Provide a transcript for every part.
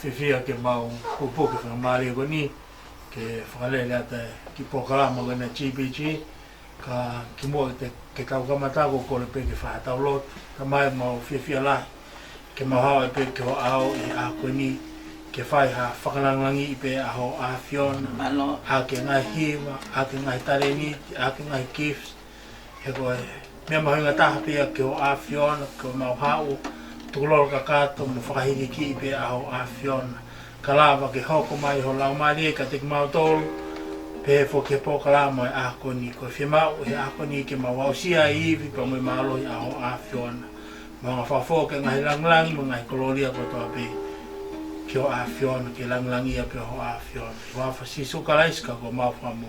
fifia ke mau pupu ke whamari ko ni ke whakalele ata ki pokalama ko na GBG ka ki mo ke kau kamatako ko le pe ke whaatau lot ka mai mau fifia lai ke mau e pe ke ho au I a ko ni ke whai ha whakalangangi I pe a ho a Fiona a ke ngai hiwa a ke ngai tareni a ke ngai gifts he koe mea mahinga taha pia ke ho a Fiona ke mau hau tukuloro ka kato mo whakahiri ki pe a ho a Fiona ka lawa ke hoko mai ho lau mai ka te mau tolu pe fo ke po ka la mai a ko ni ko fe mau he a ko ni ke mau au sia ivi pa mo malo a ho a Fiona mo fa fo ke ngai lang lang mo ngai koloria ko to pe ke ho a Fiona ke lang lang ia pe ho a Fiona wa fa si su ka lais ka ko mau fa mo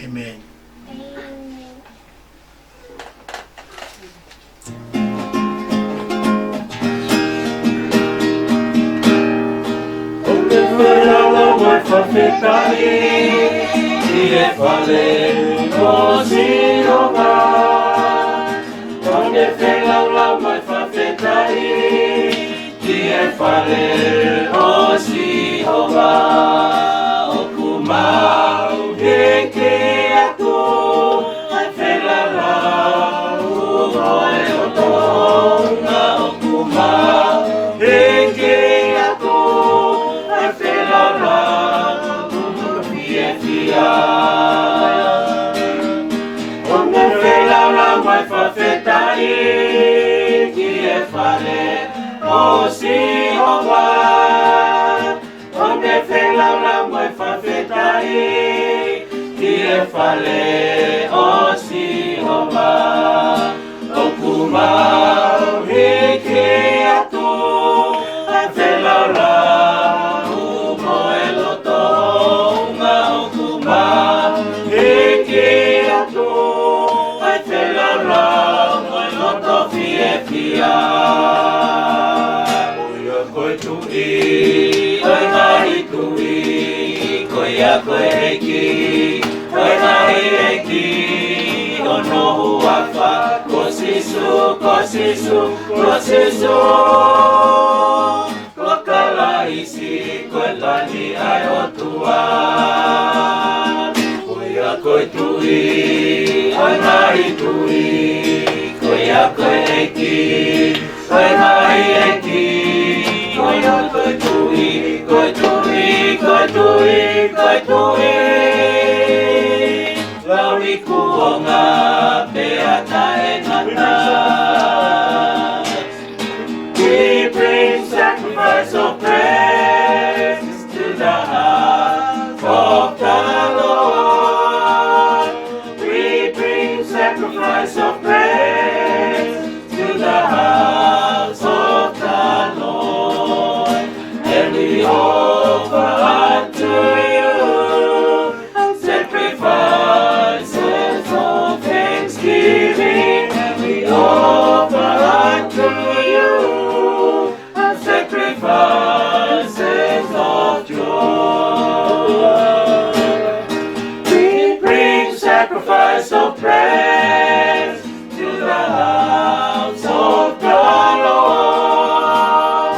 amen Fafetai, e fale così roba, onde fela la mai fafetai, e fale così roba, okuma que atu, fela la uoi otonga okuma que atu, fela la onde fela la mai fafetai ki e fale o si hova onde fela la mai fafetai ki e fale o si hova o kuma hiki atu fela la koe ki, koe nai e ki, ono huafa, ko sisu, ko kalaisi, koe lani ai o tua. Koe tui, koe nai tui, koe e ki, koe nai e ki, koe tui, koe tui, koe tui, koe tui. Lawi kuonga peata e ngata. We bring sacrifice of praise to the heart of the Lord. We bring sacrifice of praise to the house of the Lord. And we offer unto you sacrifices of thanksgiving. And we offer unto you sacrifices of joy. We bring sacrifice of praise to the house of the Lord.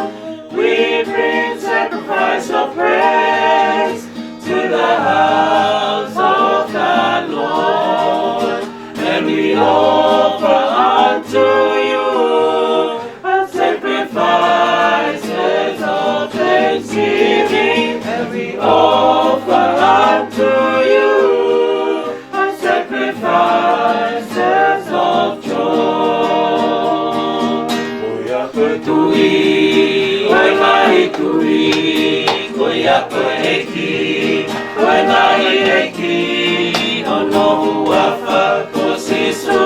We bring sacrifice of praise to the house of the Lord. And we offer unto you sacrifices of thanksgiving. And we offer unto you sacrifices of joy. Koe tui, koe mahi tui, koe koe eki, koe mahi eki, ono huafa, ko sisu,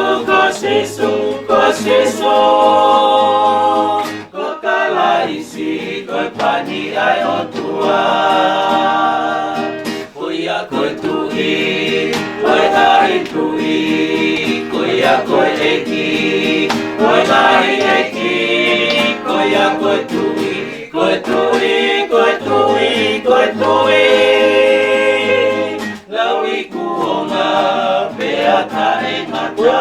ko kalaisi, koe pani ai o tua. Koe tui, koe mahi tui, koe eki, koe mahi eki, koe tui, koe tui, koe tui, koe tui. Lawi kuonga peata e ngata.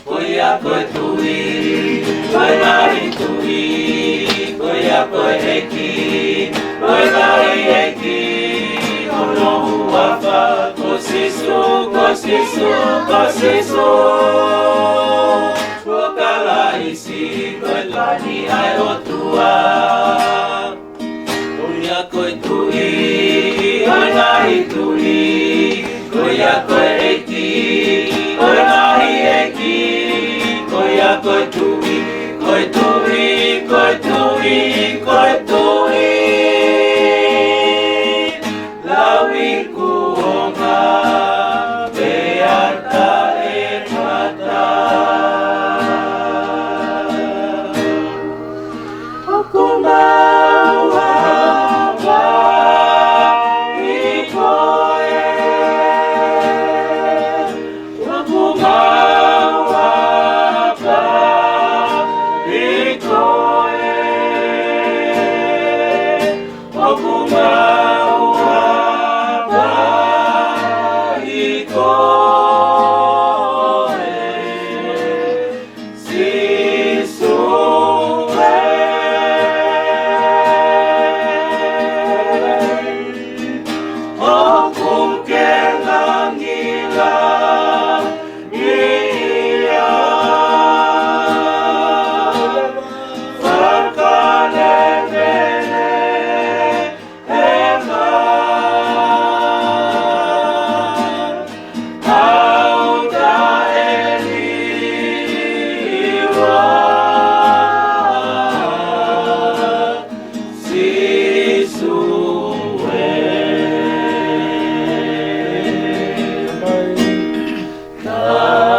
Koe tui, koe mahi tui, koe ya koe eki, koe nai eki, ono wafa, ko sisu, ko sisu, ko sisu. Wakala isi, koe pani ai o tua. Koia koe tui, koe nahi tui, koia koe eki, koe nahi eki, koia koe tui, koe tui, koe tui, koe tui. Lawi kuonga, beata e mata. Aku mau apa i koe, aku mau apa i koe, aku mau apa i koe, sisue. Aku kelangila ia Fakalevele ema Auda eliwa sisue.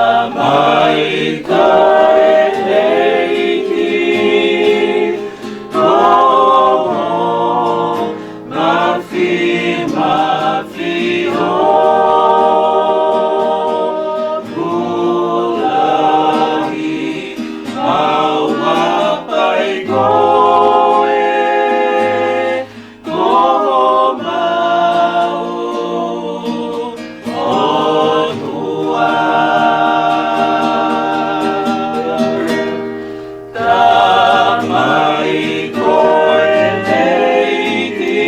Tamai koe leiki, oh, mafi, mafi, oh, pulahi, mau mapai koe, oh, mau, oh, tua. Tamai koe leiki,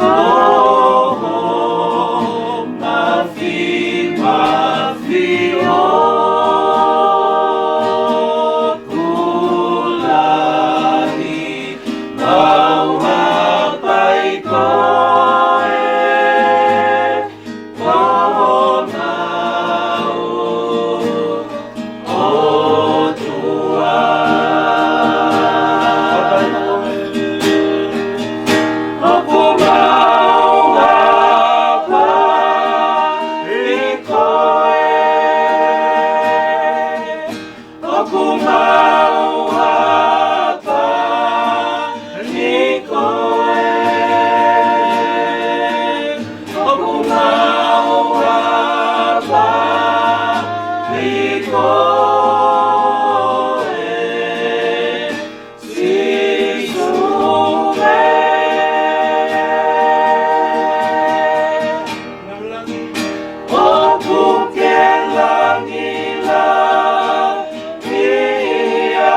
oh, mafi, mafi, oh, pulahi, mau hapai koe, oh, mau, oh, tua. Aku mau apa i koe, aku mau apa i koe, aku mau apa i koe, sisue. Aku kelangila ia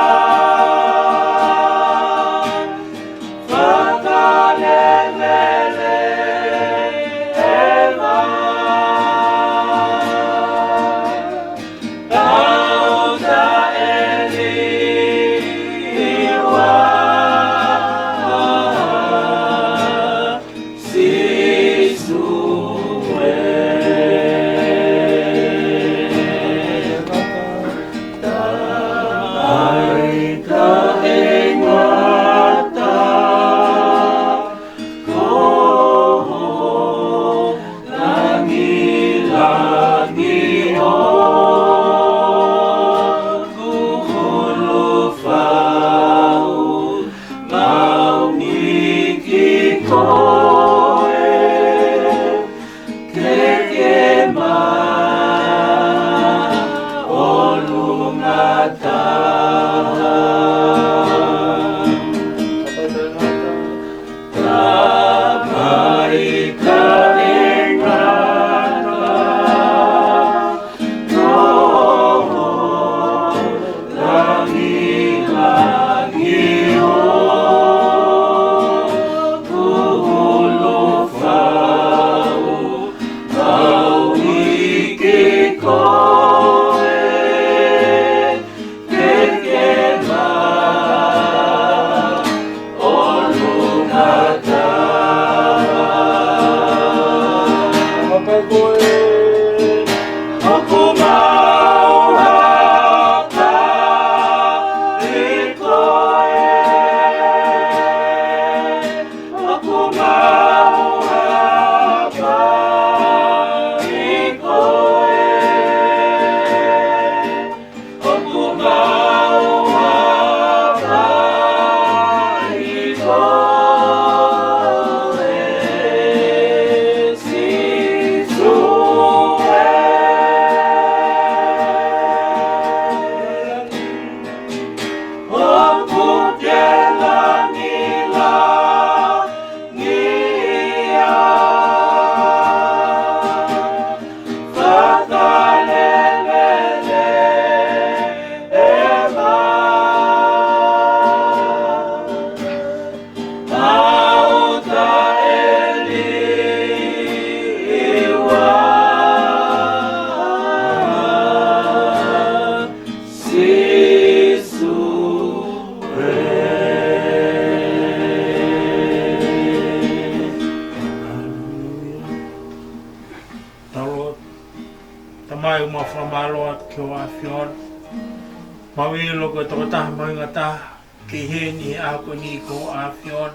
Mawilo ko to ta mga ta kihini ako ni ko afion.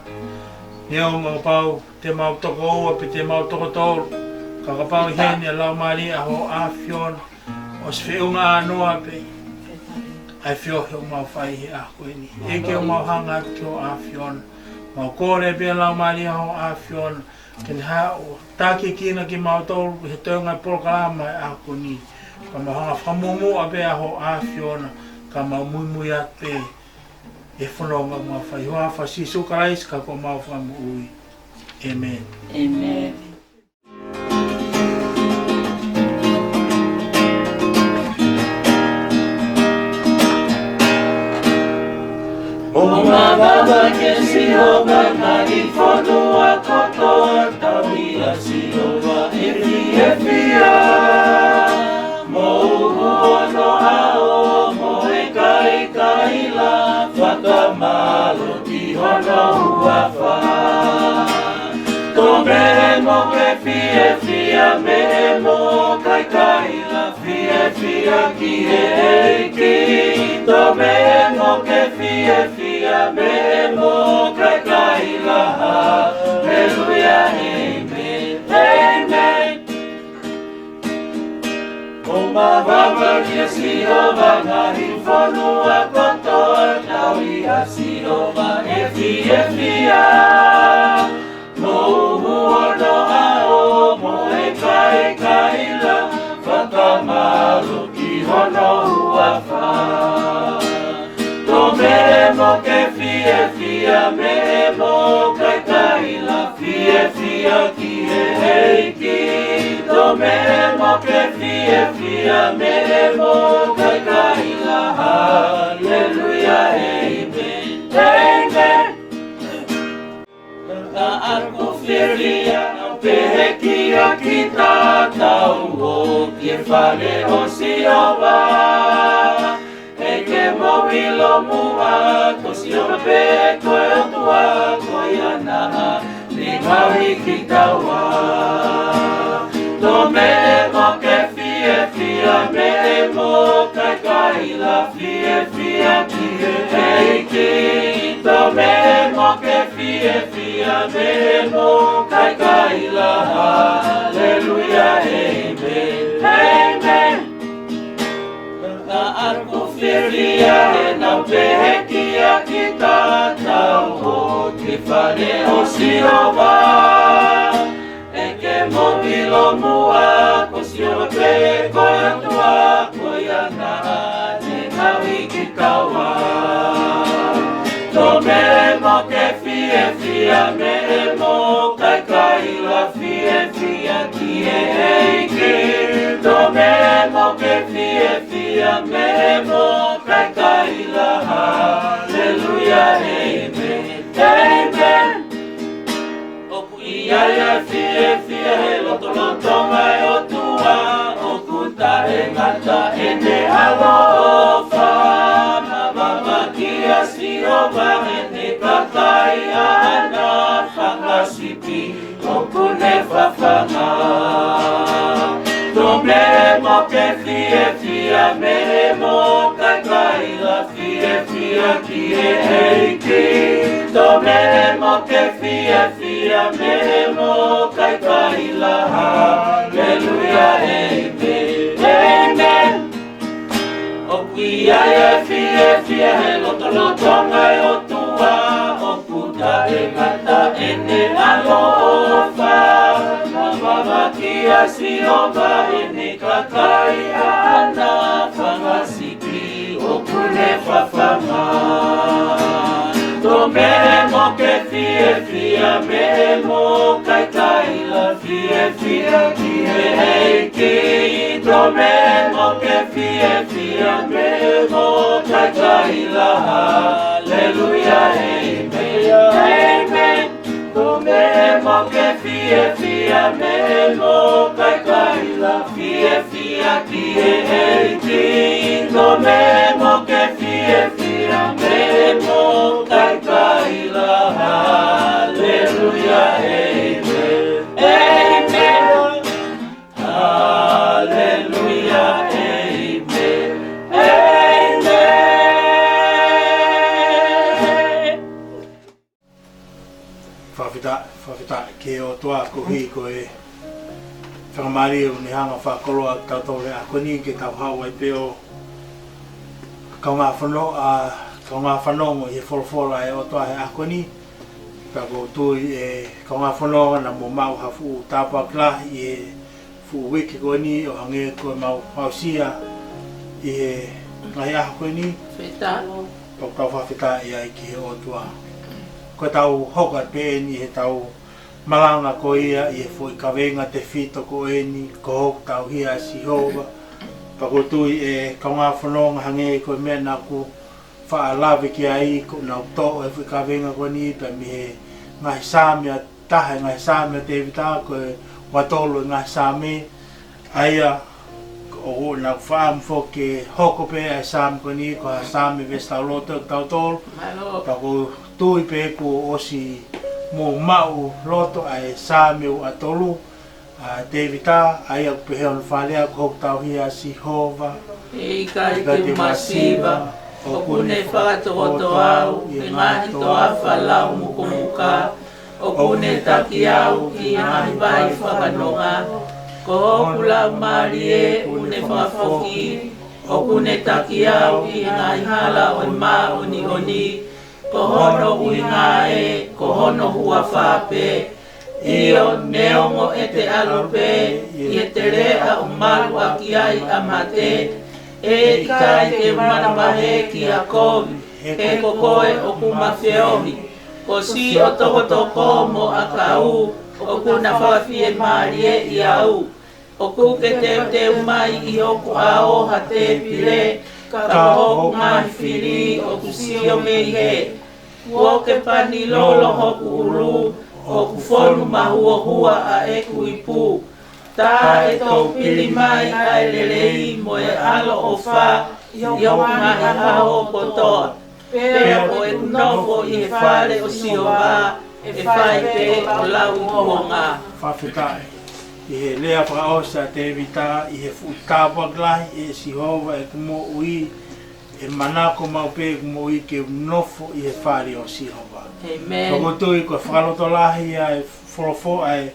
Neo mga pau te mau to ko te mau to to kakapau hen la mali ako afion os feunga ano ape. Ai fio ho mau fai ako ni. Eke mau hanga ko afion. Mau kore pe la mali ako afion. Ken ha taki kina ki mau to he tonga programa ako ni. Kama hanga famumu ape ako afion. Kama mui ate e whanonga mga whai hoa whasisu karais ka ko mau whamu ui. Amen. Amen. Oma baba ke sihoba nagi whanua kotoa tawia sihoba efia mo uhono ao mo e kai la whakamalo ki hono uafa Tome mo ke fia me mo kai la fia ki eiki Tome mo ke fia me mo kai la Hallelujah, amen, amen Oma baba kia sihoba ngahi whanua kotoa Nawi sihoba efia Mo uhono ao mo e kai la Whakamalo ki hono uafa Tome mo ke fia me mo kai la fia ki eiki Tome mo ke fia me mo kai la Hallelujah, amen, amen Aku firia au pehekia kita tau o kie fale o siova Eke mo wilo mua ko siova pe ko e tua ko iana Ni maui kita wa Tome mo ke fia me mo kai la fia ki eiki Tome mo ke fia me mo kai la Hallelujah, amen, amen Aku firia e nau pehekia kita tau o ki whare o siova Eke mo wilo mua ko siova pe ko atua ko iana ne nawi ki kawa Tome mo ke fia me mo kai la fia ki eiki Tome mo ke fia me mo kai la Hallelujah, amen, amen Oku ia fia he loto mai o tua Oku tahe ngata ene alofa Mama kia siova ene kakai ana Whangasipi oku ne whawhanga Tome mo ke fia me mo kai la fia ki eiki Tome mo ke fia me mo kai la Hallelujah, amen, amen Oku ia fia he loto ngai o tua Oku tahe ngata ene alofa Mama kia siova ene kakai ana Whangasipi oku ne whawhanga Tome mo ke fia me mo kai la fia ki eiki Tome mo ke fia me mo kai la Hallelujah, amen, amen Tome mo ke fia me mo kai la fia ki eiki Tome mo ke fia me mo kai la Hallelujah, amen, amen Hallelujah, amen, amen whawhita ke o toa ko hi ko e whakamari o ni hanga whakoloa tau tau le ako ni ke tau hawa i peo kau ngā whanau mo i wholawhola e o toa he ako ni Pako tui e kau ngā whanau na mo mau hafu tāpua klahi e fu wiki koe ni o hange koe mau sia i he ngai aha koe ni Pako tau whawhita i ai ki he o tua Koe tau hoka pe ni he tau malanga ko ia i he fwoi kawenga te whito ko e ni ko hoku tau hia si hova Pako tui e kau ngā whanau hange koe mea na ku whaalawe ki ai ko na uto e fwoi kawenga ko ni pa mi he ngai samia tahe ngai samia te vita ko watolo ngai sami aia o na fam fo ke hoko pe ai sam ko ni ko sami vesta loto tautol pa ko tui pe ko osi mo mau loto ai sami o atolu te vita aia pe he on falea ko tau hia si hova e kai te masiva o kune whakatoto au, e ngahi toa whalau mukumuka, o kune taki au ki ngahi vai whakanonga, ko hoku lau marie une whakafoki, o kune taki au ki ngahi hala o ma oni oni, ko hono ui ngae, ko hono hua whape, io neongo e te alupe, i e te rea o malu a ki ai a mate, e kai te manamahe ki a kovi, he kokoe o kumawheohi. Ko si o toko toko mo a kau, o kuna whawhie marie i au. O kuke te umai i oku a oha te pire, ka hoku ngahi whiri o kusio mei he. Kuoke pani lolo hoku ulu, o kufonu mahua hua a eku i pū. Tā e tō pili mai ai lelei mo e alo o whā i o ngahi aho kotoa. Pea o e kunofo i he whare o si o wā e whai pe o lau i kuonga. Whawhitai. I he lea whaosa te vita i he whutawa glahi e si hova e kumo ui e manako mau pe kumo ui ke nofo i he whare o si hova. Amen. Whakotui ko whakaloto lahi ai wholofo ai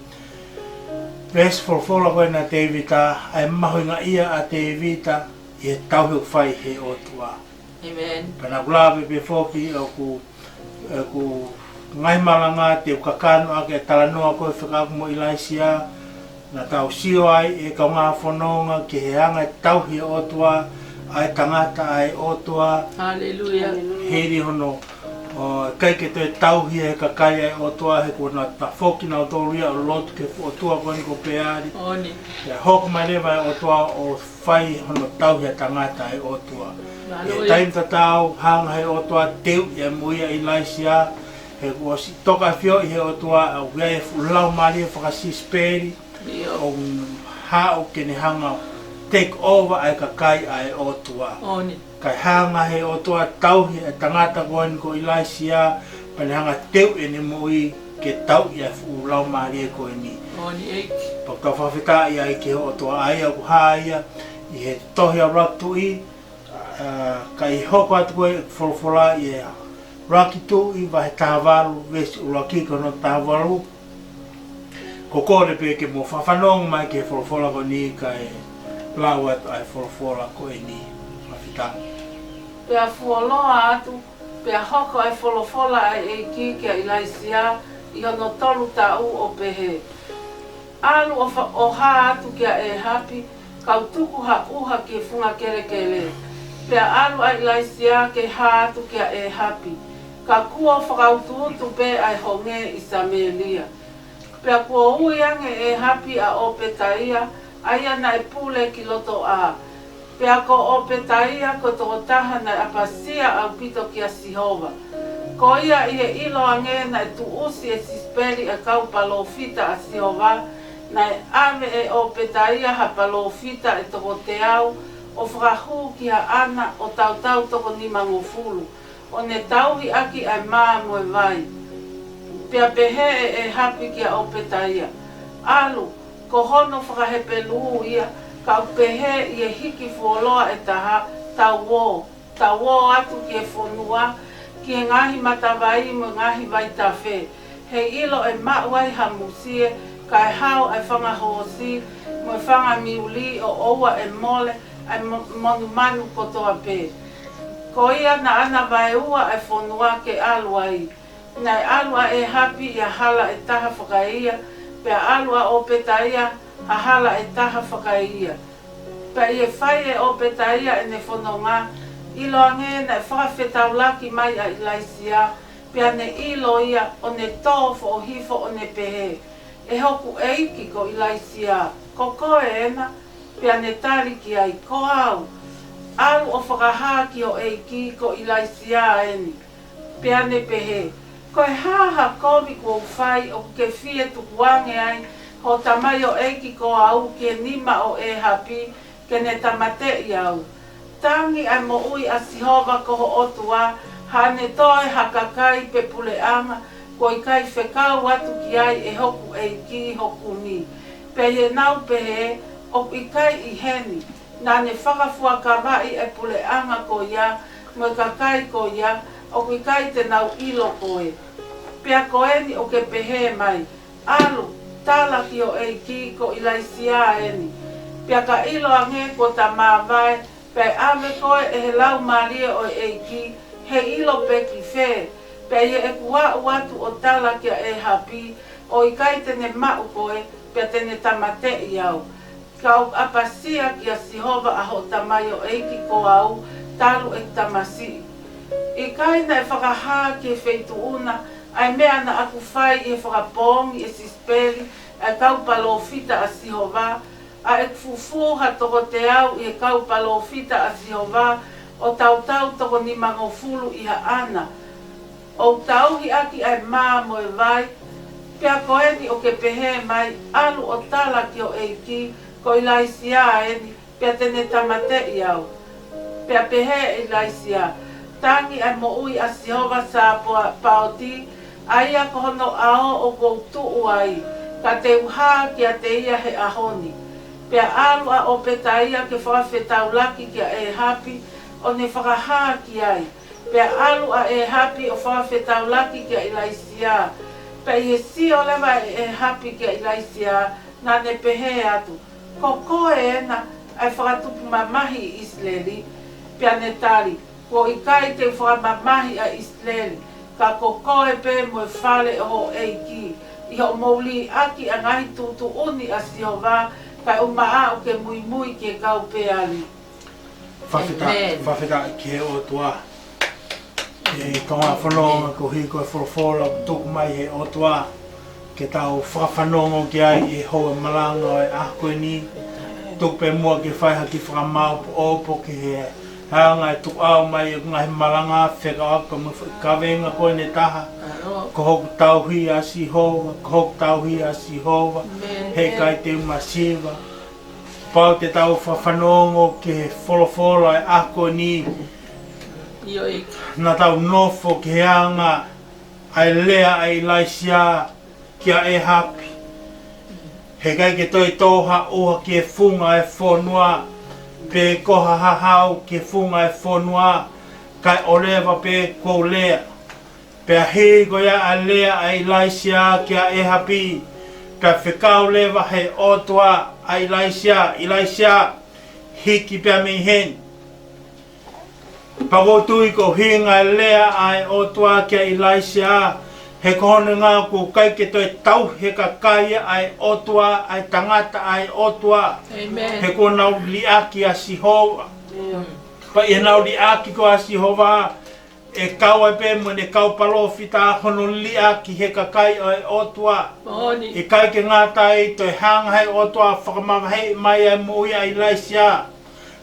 Ves wholawhola koe na te vita, ai mahuinga ia a te vita i he tauhiu whai he o tua. Amen. Pana kulawe pe whoki o ku ngai malanga te ukakano ake talanoa koe whakaku mo ilaisia na tau sio ai e kau ngā whanonga ki he anga tauhi o tua ai tangata ai o tua. Hallelujah. Heiri hono kai ke te tauhi e kakai ai o tua he kua ta whoki na o tōria o lotu ke o tua koni ko peari. Oni. Te hoku mai rewa e o tua o whai hono tauhi a tangata ai o tua. E taim tatau hanga he o tua teu e muia i laisia he kua si toka whio i he o tua au gai e fulau maria whakasisperi o hao ke ne hanga take over ai kakai ai o tua. Oni. Kai hanga he o toa tauhi e tangata koen ko ilaisia pane hanga teu e ne moi ke tau i a fulau maria koe ni. Oni eiki. Paka whawhita i ai ke o toa aia ku haia i he tohi a ratu i kai hoko atu koe wholawhola i e raki tu i wahe tāwaru vesi uraki kono tāwaru ko kore pe ke mo whawhanong mai ke wholawhola ko ni kai lau atu ai wholawhola koe ni. Whawhita. Pea fuoloa atu, pea hoko ai wholofola ai e ki kia ilaisia i ono tolu tau o pehe. Alu o ha atu kia e hapi, kau tuku ha uha ki funga kere kele. Pea alu ai ilaisia ke ha atu kia e hapi. Ka kua whakautuutu pe ai honge i Samelia. Pea kua ui ange e hapi a o petaia, aia na e pule ki loto a. Pea ko o petaia ko toko taha na apasia au pito ki a Sihova. Ko ia i e ilo ange na e tuusi e sisperi e kau palofita a Sihova, na e ave e o petaia ha palofita e toko te au, o whakahu ki ha ana o tautau toko ni mangofulu, o ne tauhi aki ai maa moe vai. Pea pehe e hapi ki a o petaia. Alu, ko hono whakahepe luu ia, ka pehe i e hiki fuoloa e taha tau wo atu ki e whonua ki e ngahi matawai mo ngahi vai tawhe he ilo e mawai ha musie, kai hao ai whanga hosi, mo whanga miuli o oua e mole, ai monu manu kotoa pē. Ko ia na ana vai ua ai whonua ke alua i. Nai alua e hapi ia hala e taha whakaia, pea alua o petaia ha hala e taha whakaia. Pea ie whai e o petaia e ne whononga, ilo ange na e whakawhetaulaki mai a ilaisia, pea ne ilo ia o ne tōwho o hifo o ne pehe. E hoku eiki ko ilaisia, ko koe ena, pea ne tariki ai ko au. Alu o whakahaki o eiki ko ilaisia eni, pea ne pehe. Ko e haha komi ko whai o ke fie tukuange ai, ho tamai o eiki ko au ke nima o e hapi, ke ne tamate i au. Tangi ai mo ui a sihova ko ho otua, ha ne toe hakakai pe puleanga, ko i kai whekau atu ki ai e hoku eiki hoku ni. Pe he nau pehe, o i kai i heni, na ne whakafua kawai e puleanga ko ia, mo i kakai ko ia, o i kai te nau ilo koe. Pea koeni o ke pehe mai, alu, tala ki o eiki ko ilaisia eni. Pea ka ilo ange ko ta mawai, pea ame koe e he lau maria o eiki, he ilo peki fe. Pea ye e kua uatu o tala ki e hapi, o i kai tene mau koe, pea tene tamate i au. Kau apasia ki a sihova a ho tamai o eiki ko au, talu e tamasi. I kai na e whakaha ki e feitu una, ai mea na aku whai e whakapongi e sispeli, ai kau palofita a sihova, a e fufuha toko te au i e kau palofita a sihova, o tau toko ni mangofulu i ha ana. O tauhi aki ai maa mo e vai, pea koeni o ke pehe mai, alu o tala ki o eiki, ko ilaisia eni, pea tene tamate i au. Pea pehe ilaisia, tangi ai mo ui a sihova sa paoti, aia kohono ao o koutu uai, ka te uha ki a te ia he ahoni. Pea alu a o petaia ke whawhetau ki a e hapi, o ne whakaha ki ai. Pea alu a e hapi o whawhetau ki a ilaisia. Pea i si o lewa e hapi ki a ilaisia, na ne pehe atu. Ko koe ena ai whakatupu mamahi Isleli, pea ne tari, ko i kai te whakamamahi a Isleli, ka ko koe pe mo e whale o eiki, i ho mouli aki a ngahi tutu uni a sihova, kai o maa o ke mui mui ke kau pe ali. Whawhita ki he o tua. E kaunga whanonga ko hi koe whorofora tuku mai he o tua. Ke tau whawhanonga ki ai e hoa malanga o e ahkoe ni. Tuku pe mua ke whaiha ki whakamau po opo ki he hanga e tuku au mai e ngahi malanga wheka aka ma kawenga koe ne taha. Ko hoku tauhi a sihova, ko hoku tauhi a sihova. He kai te masiva. Pau te tau whawhanongo ke he wholofora e ahkoe ni. Na tau nofo ki he anga ai lea ai laisia kia e hapi. He kai ke toi toha ua ki e funga e whonua. Pe koha hahau ki e funga e whonua. Kai o lewa pe kou lea. Pea hei ko ia a lea ai laisia kia e hapi. Pea whekau lewa hei otua ai laisia hiki pea mi hen. Pagotui ko hinga lea ai otua kia ilaisia. He kohone ngā ko kai ke toi tau he ka kai ai otua, ai tangata ai otua. Amen. He ko nau liaki a Sihova. Pa e nau liaki ko a Sihova. E kau ai pe mo ne kau palofita hono liaki he ka kai ai otua. E kai ke ngā tai toi hanga hei otua whakamamahei mai ai mo ui ai laisia.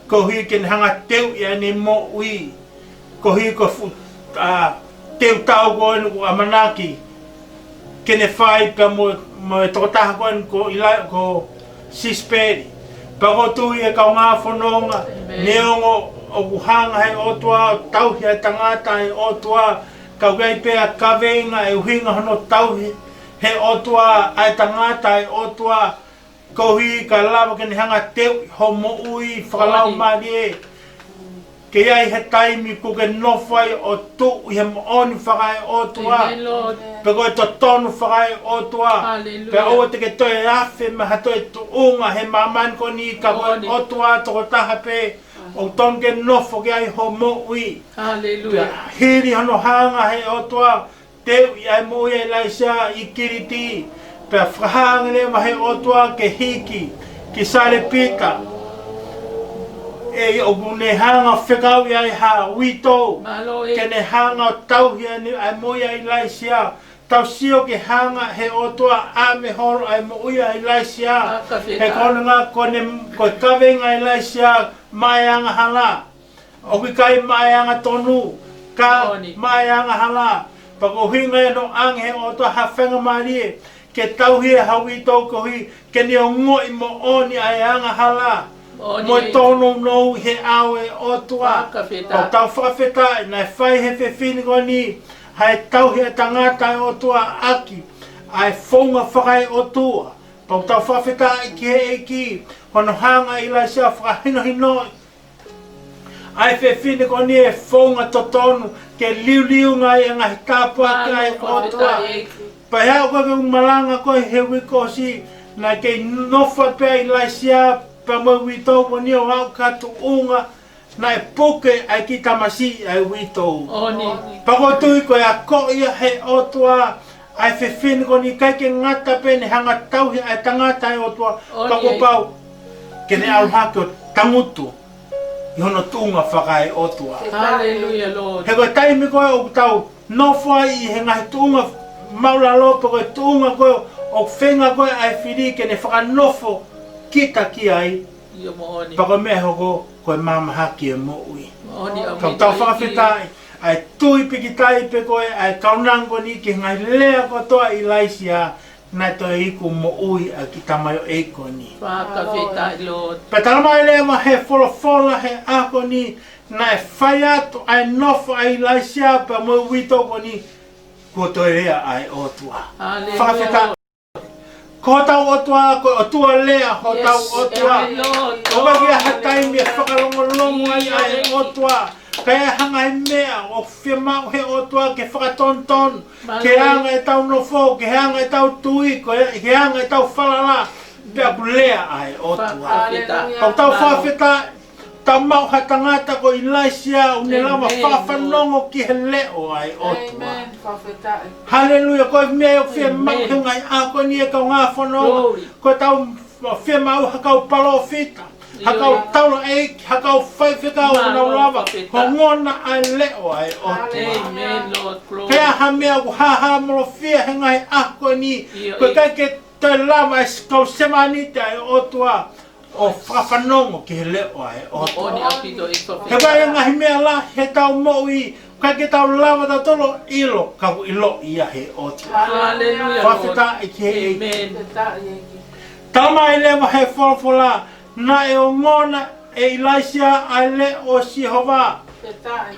Ko hui ke hanga teu ia ni mo ui. Ko hui ko teu tau ko enu ko amanaki. Kene whai ka mo e tokotaha ko enu ko sisperi. Pako tui e kau ngā whanonga. Neongo o kuhanga hei otua, tauhi ai tangata hei otua. Kau gai pēa kawenga e uhinga hono tauhi hei otua, ai tangata hei otua. Ko hui ka lawa kene hanga teu ho mo ui whakalau marie. ke ai he taimi ko ke nofai o tu i he mooni whakai o tua. Amen, Lord. Pe koe to tonu whakai o tua. Hallelujah. Pe o te ke toe afe me ha toe tu unga he maman ko ni ka koe o tua toko taha pe. O ton ke nofo ke ai ho mo ui. Hallelujah. Hiri hano hanga he o tua. Teu i ai mo i laisa i kiriti. Pe whahanga le ma he o tua ke hiki. Ki sale pita. E o ne hanga whekau i ai ha wito. Ke ne hanga o tau hia ni ai mo i ai laisa. Tau sio ke hanga he o tua a me horo ai mo i ai laisa. He kone ngā kone koe kawenga i laisa mai anga hala. O ki kai mai anga tonu. Ka mai anga hala. Pako hinga e no ang he o tua hawhenga marie. Ke tau hia hawi tau ko hi. Ke ni o ngoi mo oni ai anga hala. Mo tono no he awe o tua. O tau whakawheta nai whai he whiwhini ko ni. Hai tau hia tangata o tua aki. Ai whonga whakai o tua. Pau tau whawheta i ki he eki. Hono hanga i lai sia whakahino hinoi. Ai whiwhini ko ni e whonga to tonu. Ke liu ngai e ngahi tāpua kai o tua. Pa hea koe ke malanga koe he wiko si. Na ke nofa pia i lai sia. Pa mo wito ko ni o au katu unga. Na e poke ai ki tamasi ai wito. Pa ko tui koe a ko ia he o tua. Ai whiwhini ko ni kai ke ngata pe ne hanga tauhi ai tangata e o tua. Pa ko pau. Ke ne aluhake o tangutu. I hono tunga whakai o tua. Hallelujah, Lord. He koe taimi koe o tau nofua i he ngahi tunga maula lopo koe tunga koe o whenga koe ai whiri ke ne whakanofo kita ki ai. Pako mea hoko koe mamahaki e mo ui. Kau tau whakawhetai ai tui piki tai pe koe ai kaunango ni ki ngai lea kotoa i laisia. Nai toi iku mo ui a ki tamayo eiko ni. Whakawhetai, Lord. Pe talamai lea ma he wholofola he ako ni. Nai whai atu ai nofo ai laisia pa mo wito ko ni. Ko toi rea ai o tua. Whakawhetai. Ko tau o tua, ko o tua lea ho tau o tua. Ko waki a hatai me whakalongolongo ai o tua. Kaya hanga mea o whiamau he o tua ke whakatonton. Ke hanga e tau nofo, ke hanga e tau tui, ke hanga e tau whalala. Pea ku lea ai o tua. Kau tau whawheta, tau mau ha tangata ko i laisia une lama whawhanongo ki he leo ai o tua. Hallelujah, ko e mea o whiamau he ngai a ko ni e kau ngā whanonga. Ko tau whiamau ha kau palo fita. Hakau taula eiki, hakau whaiwhekau nau lava, ho ngona ai leo ai o tua. Kea ha mea ku haha molo fia he ngai ako ni, koe kai ke toi lava e kau semanite ai o tua, o whawhanongo ki he leo ai o tua. He kai e ngahi mea la, he tau mo i, kai ke tau lava ta tolo ilo, kau ilo ia he o tua. Whawheta i ki he eiki. Tama i lewa he wholofola, na e o ngona e ilaisia ai le o Sihova.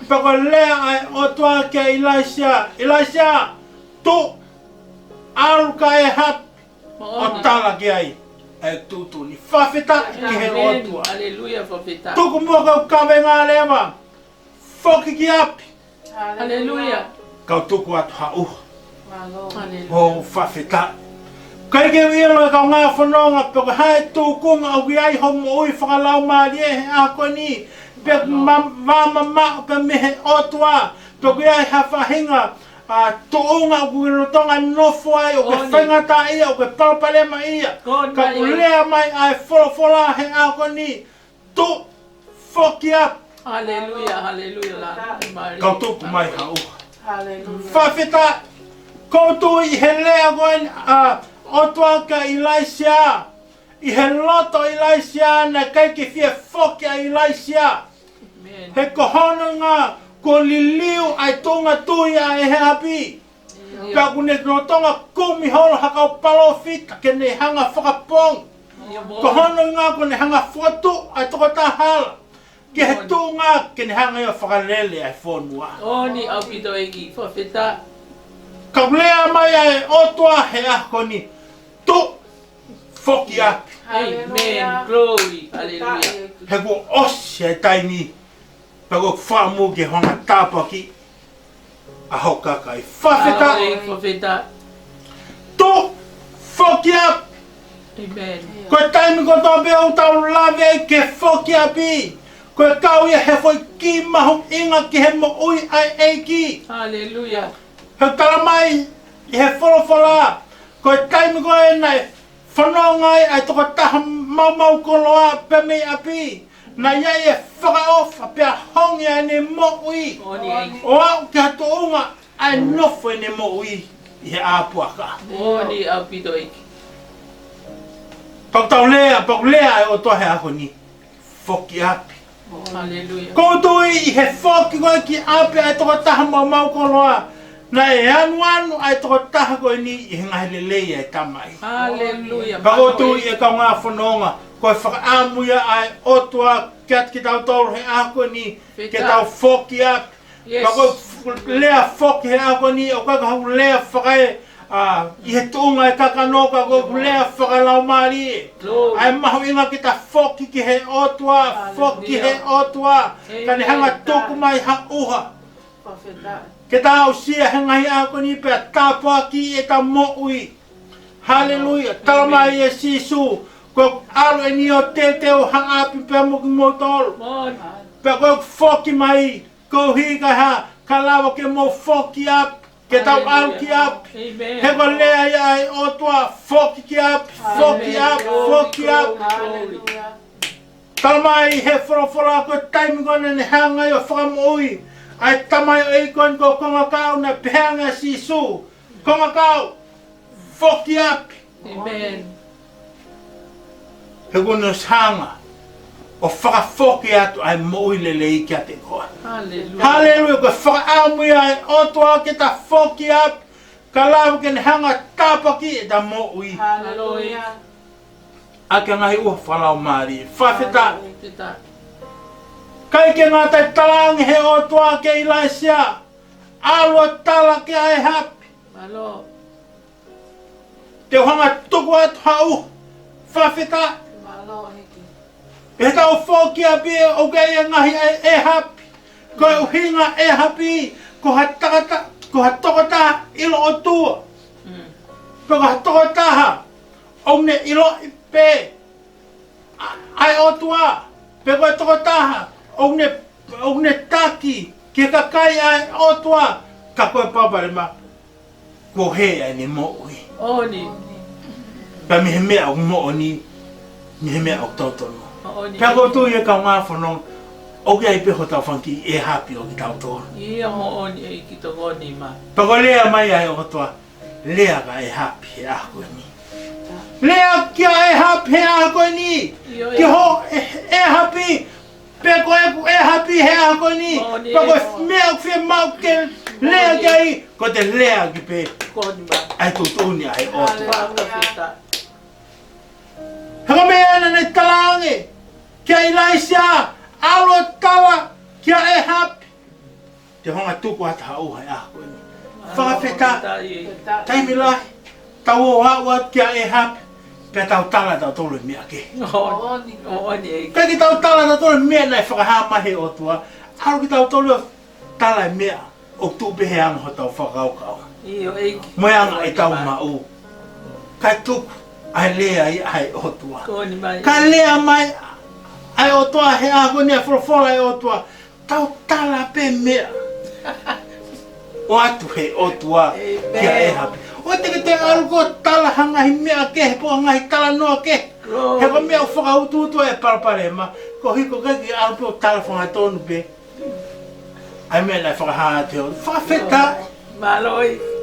Pako lea ai o tua ke ilaisia. Ilaisia, tu alu ka e hap o tala ki ai. E tutu ni whawheta ki he o tua. Tuku mua kau kawe ngā lewa. Whoki ki api. Kau tuku atu ha uha. Ho whawheta. Kai ke wilo e kau ngā whanonga, peko hae tūkunga au ki ai homo ui whakalau maari e he ako ni. Peko wāma mao pe mehe otua, peko ai ha whahinga tuunga au ki rotonga nofo ai, o ke whaingata ia, o ke palpalema ia. Ka ulea mai ai wholofola he ako ni. Tu whoki ap. Kau tuku mai ha uha. Whawheta, koutu i he lea goen o tua ka ilaisia. I he loto ilaisia na kai ke fia whoki a ilaisia. He kohono ngā ko liliu ai tunga tui a e he api. Pea kune no tonga kumi holo hakau palo fita ke ne hanga whakapong. Kohono ngā ko ne hanga whatu ai toko tahala. Ke he tū ngā ke ne hanga ia whakalele ai whonua. Oni au pito eki, whawheta. Ka lea mai ai o tua he ako ni. Tu whoki api. Amen, glory, hallelujah. He ko osi e taimi. Pago whamu ke honga tāpaki. A hoka kai whawheta. Whawheta. Tō whoki up. Amen. Koe taimi ko tō beo tau lawe ke whoki api. Koe kau ia he whoi ki mahu inga ki he mo ui ai eiki. Hallelujah. He taramai i he wholawhala. Koe taimi ko e nei whanongai ai toko taha mau koloa pe mei api. Na iai e whakaofa pia hongi ai ne mo ui. O au ki hatu unga ai nofo ne mo ui i he āpuaka. Oni api to iki. Pak lea e o tohe ako ni whoki api. Hallelujah. Koutou i he whoki koe ki api ai toko taha mau koloa. Na e anu ai toko taha koe ni i he ngahi lelei ai tamai. Hallelujah. Koutou i e kau ngā whanonga. Koe whakaamuia ai otua ki tau tolu he ako ni ke tau whoki api. Yes. Koe lea whoki he ako ni o kaka hau lea whakae. I he tuunga e kakanoka koe lea whakalau mari. Ai mahu inga ki ta whoki ki he otua, whoki he otua. Kani hanga tuku mai ha uha. Ke ta au sia he ngahi ako ni pia tāpua ki e ta mo ui. Hallelujah. Talamai e sisu. Koe alu e ni o te o hanga api pia moki motolu. Pia koe whoki mai. Koe hika ha. Ka lawa ke mo whoki api. Ke tau alu ki api. He ko lea ia ai otua. Whoki ki api. Whoki api. Whoki api. Talamai he whorofora koe taimi kone ne hanga i o whakamoui. Ai tamai o eikon ko konga kau na peanga sisu. Konga kau. Whoki api. Amen. He kono sanga. O whakawhoki atu ai moui lelei kia te koa. Hallelujah. Hallelujah. Ko whakaamui ai otua ke ta whoki api. Ka lau ke ne hanga tāpaki e ta moui. Hallelujah. Ake ngai ua whalau maari. Whawheta. Whawheta. Kai ke ngā tai talangi he otua ke ilaisia. Alua tala ke ai hapi. Malo. Te hanga tuku atu hau. Whawheta. E tau whoki api o kei e ngahi e hapi. Koe uhinga e hapi. Ko ha tokata ilo o tua. Ko ha tokataha. O ne ilo i pe. Ai o tua. Pe koe tokataha. O ne taki. Ke kakai ai o tua. Ka koe paparema. Ko he ai ne mo ui. Oni. Pa mihe mea o mo oni. Mihe mea o tautono. Oni. Pea koutou i e kau ngā whanong, o kia i peho tau whanki e hapi o ki tau tōru. Ia mo oni e ki to ngoni ma. Pea ko lea mai ai o toa, lea ka e hapi he ako ni. Lea kia e hapi he ako ni. Ki ho e hapi, pea ko e hapi he ako ni. Pea ko mea whia mau ke lea kia i, ko te lea ki pe. Koni ma. Ai tūtūni ai o toa. Whawheta. Haka mea ana nei talange, kia ilaisia, alua tala, kia e hapi. Te honga tuku ata hauha e ako ni. Whawheta, taimi lahi, tau o haua kia e hapi, pia tau tala tau tolu mea ke. Oni e. Pia ki tau tala tau tolu mea nei whakahamahe o tua, aru ki tau tolu tala mea, o tupehe anga ho tau whakaukau. Iyo e. Moeanga e tau mau. Kai tuku. Ai lea i ai otua. Koni mai. Ka lea mai ai otua he ako ni a wholofola e otua. Tau tala pe mea. O atu he otua kia e hapi. O teke te aruko tala hangahi mea ke he po hangahi tala noa ke. He ko mea whakaututu e parapare ma. Ko hiko kaki aruko tala whangatonu pe. Ai mea nai whakahaa te o. Whawheta. Maloi.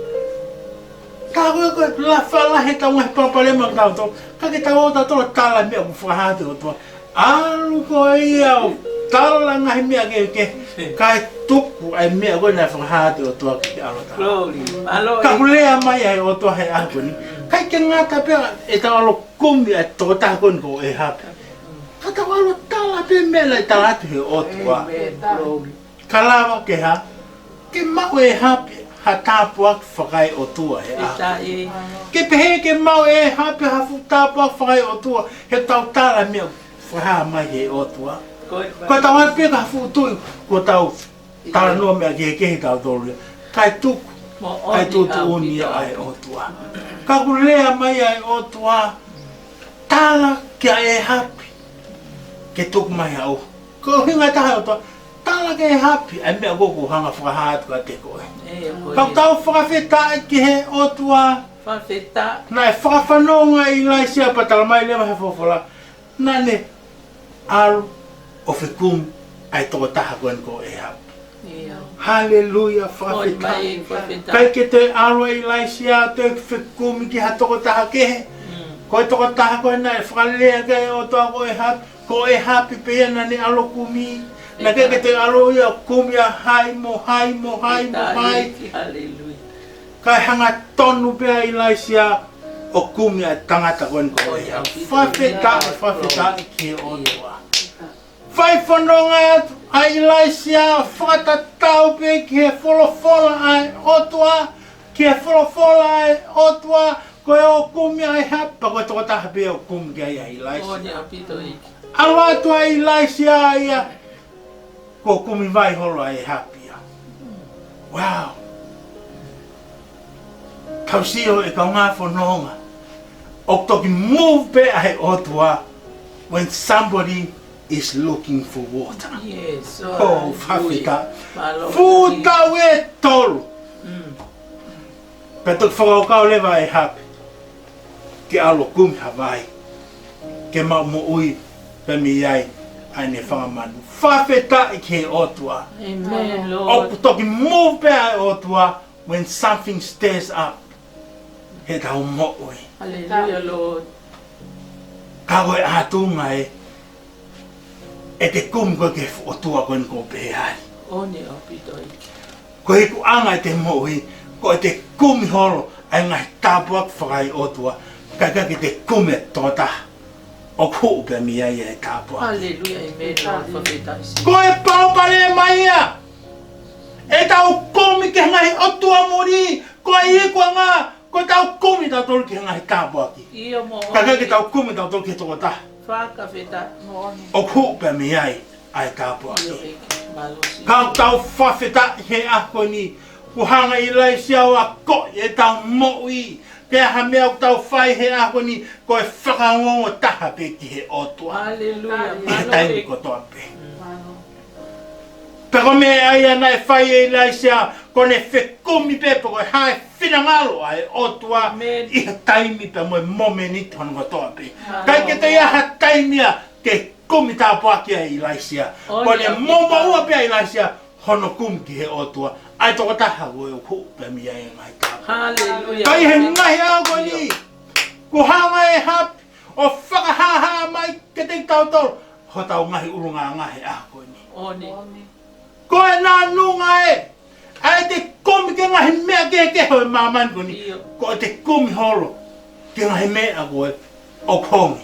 Ka koe la whala he tau ngahi papalema tau tau. Ka ke tau o tau tau tala mea ku whakahate o tua. Alu koe ia o tala ngahi mea ke kai tuku ai mea koe nai whakahate o tua ki alo tala. Glory. Maloi. Ka kulea mai ai o tua he ako ni. Kai ke ngata pia e tau alo kumi ai toko taha koni ko e hapi. Ka tau alo tala pe mea lai tala atu he o tua. Glory. Ka lawa ke ha. Ke mau e hapi. Ha tāpua whakai o tua he a. Eta e. Ke pehe ke mau e hape hafu tāpua whakai o tua. He tau tāla mea whaha mai he o tua. Ko tau ai peka fu tu ko tau tala no me ke tau tolu. Kai tu kai tu uni ai o tua. Ka ku lea mai ai o tua. Tala ke e happy. Ke tu mai au. Ko hinga ta o tua. Tala ke happy. Ai me go ko hanga fra hat ka te ko. Ka tau fra feta ke he o tua. Fa feta. Na fra fa no ngai lai sia pa tala mai le ma fo fola. Na ne al o fe kum ai to ta ha ko e happy. Hallelujah, Fafita. Kai ke te aro i laisia te whekumi ki ha toko taha kehe. Ko e toko taha koe nai whakalea kai o toa ko e hapi pea na ne alo kumi. Na ke te aro i a kumi a hai mo hai. Kai hanga tonu pea i laisia o kumi a tangata koe ko e hapi. Fafita i ki o toa. Fai whanonga ai laisia whakatatau pe ki he wholofola ai otua, ki he wholofola ai otua, koe o kumi ai hapa, koe toko taha pe o kumi ki ai laisia. O ni apito iki. Alo atu ai laisia ia, ko kumi vai holo ai hapia. Wow. Tausio e kau ngā whanonga, o toki move pe ai otua, when somebody is looking for water. Yes. Oh, Fafita. Futa we tolu. Petok whakau lewa e hapi. Ke alo kumi Hawaii. Ke mau mo ui pe mi ai ai ne whangamanu. Fafita i ke otua. Amen, Lord. O toki move pe ai otua when something stirs up. He tau mo ui. Hallelujah, Lord. Ka koe atunga e. E te kum koe ke otua koe ko pehai. O ni apito iki. Ko he ku anga te mohi, ko te kumi holo, ai ngai tāpuak whakai otua, kaka ki te kume tōta, o ku upe mi ai e tāpuak. Hallelujah, amen, Lord, Fafita isi. Ko e paupare mai ia, e tau kumi ke ngai otua muri, ko e ikua ngā, ko tau kumi tau tolu ke ngai tāpuaki. Iyo mo o. Kaka ki tau kumi tau tolu ke tōta, Whaka feta. o ku upe mi ai tāpuaki. Iyo iki. Malosi. Kau tau whawheta he ako ni, ku hanga i lai siau a ko e tau mo'i, ke ha mea tau whai he ako ni, ko e whakangongo taha pe ki he otua. Hallelujah. I he taimi ko toa pe. Pero me ai ana e whai e lai siau, ko ne whekumi pe ko e hae whinangalo ai otua, i he taimi pe mo e momeni tonu ko toa pe. Kai ke te iaha taimia ke kumi tāpuaki ai i laisia. Ko ne moma ua pia i laisia, hono kum ki he otua. Ai toko taha koe o ku pe mi ai ngai tāpu. Hallelujah. Kai he ngahi au ko ni. Ku hanga e hapi, o whakahaha mai ke te tautoro. Ho tau ngahi urunga ngahi au ko ni. Oni. Ko e nā nunga e. Ai te kumi ke ngahi mea ke hoi māman ko ni. Ko e te kumi holo ke ngahi mea koe o kongi.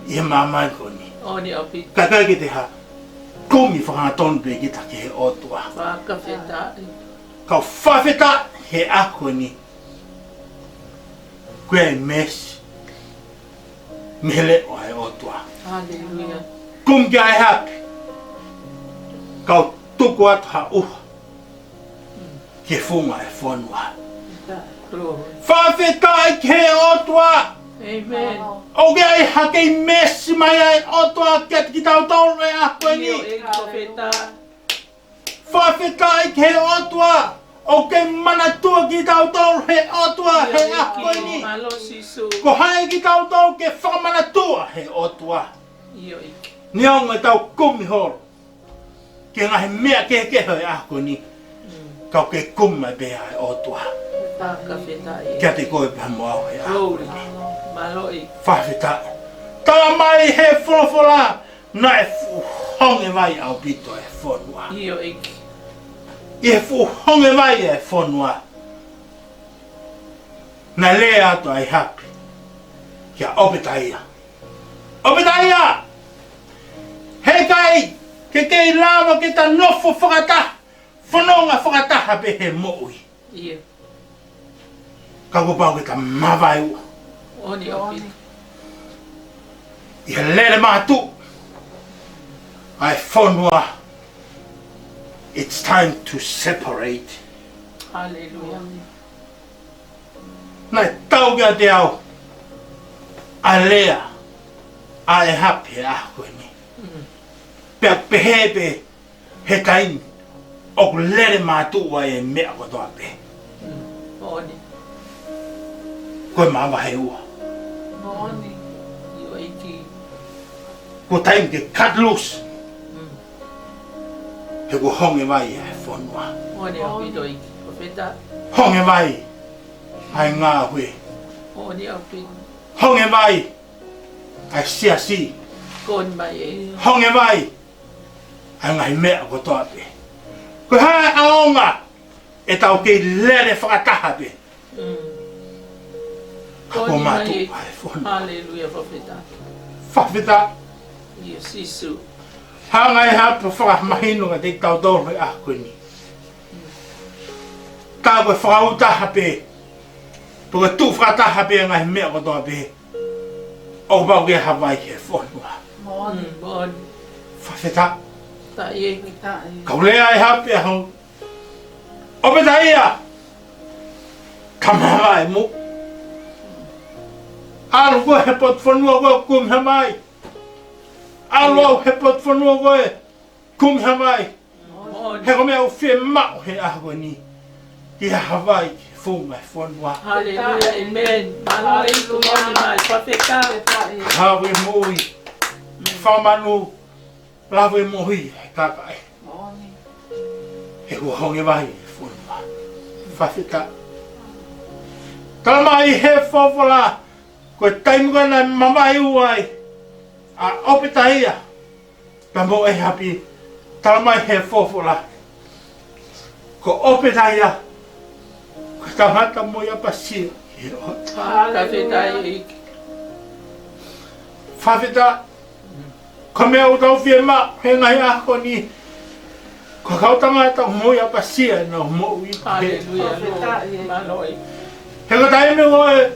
I he māman ko ni. Oni apito. Kakai ki te ha, kumi whangatonu pe ki take he otua. Whaka feta. Kau whawheta he ako ni. Koe mesi. Mele o he otua. Hallelujah. Kum ki ai hapi. Kau tuku atu ha uha. Ke funga e whanua. Glory. Whawheta ki he otua. Amen. O ke ai hake i mesi mai ai otua ki tau tolu e ako ni. Iyo eko feta. Whawheta ki he otua. O ke manatua ki tau tolu he otua he ako ni. Malosi su. Ko hae ki tau tolu ke whamanatua he otua. Iyo iki. Ni aunga tau kumi horo. Ke ngahi mea ke he ako ni. Kau ke kumi mai beha he otua. Whaka feta. Kia te koe pia moau he ako Glory. ni. Maloi. Whawheta. Tala mai he wholofola. Na e honge mai au pito e whonua. Iyo iki. I he honge mai e whonua. Na lea ato ai hapi. Kia opetaia. Opetaia! He kai! Ke kei lava ke ta nofo whakataha. Whanonga whakataha pe he moui. Iyo. Kako pau ke ta mawai ua. Oni apito. I he lere mātu. ai fonua. It's time to separate. Hallelujah. Nai tau kia te au. A lea. A e hape a koe ni. Pea pehepe he taini. O ku lere mātua e mea kotoa pe. Oni. Koe mama he ua. Moni. Io iki. Ko taini ke cut loose. He ko honge mai e whanua. Oni au pito iki. Profeta. Honge mai. Ai ngā hui. Oni au pito. Honge mai. Ai siasi. Kon mai e. Honge mai. Ai ngai mea kotoa pe. Ko hae aonga. E tau kei lere whakataha pe. Ko Kon mātu mai e. ai whanua. Hallelujah, profeta. Whawhita. Io sisu. Hangai hapa whakamahino te tau tōru e ako ni. Tā koe whakautaha pe. Puka tū whakataha pe ngai mea kotoa pe. O pau ke Hawaii he whanua. Moni. Bon. Whawhita. Ta e. Kaulea e hape a hong. Ope ta ia. Kamaha e mu. Alu koe he pot whanua koe kum he mai. Alu au he pot whanua koe kum he mai. Bon. He ko mea o whi mau he aho ni. Ki Hawaii whunga e whanua. Hallelujah, amen. Malo e tu moni mai. Profeta. Hawe mui. Whamanu. Lawe mohi he kakai. Moni. He kua honge wahi e whanua. Whawhita. Talamai he whawhala. Koe taimuka na mamai uai. A opita ia. Ka mo e hapi. Talamai he whawhala. Ko opita ia. Ko tangata mo ia pasia. He o. Profeta e iki. Whawhita. Ko mea utau whie ma. He ngai ako ni. Ko kau tangata mo ia pasia. No mo ui. Hallelujah, Lord. Malo e. He ko taime oe.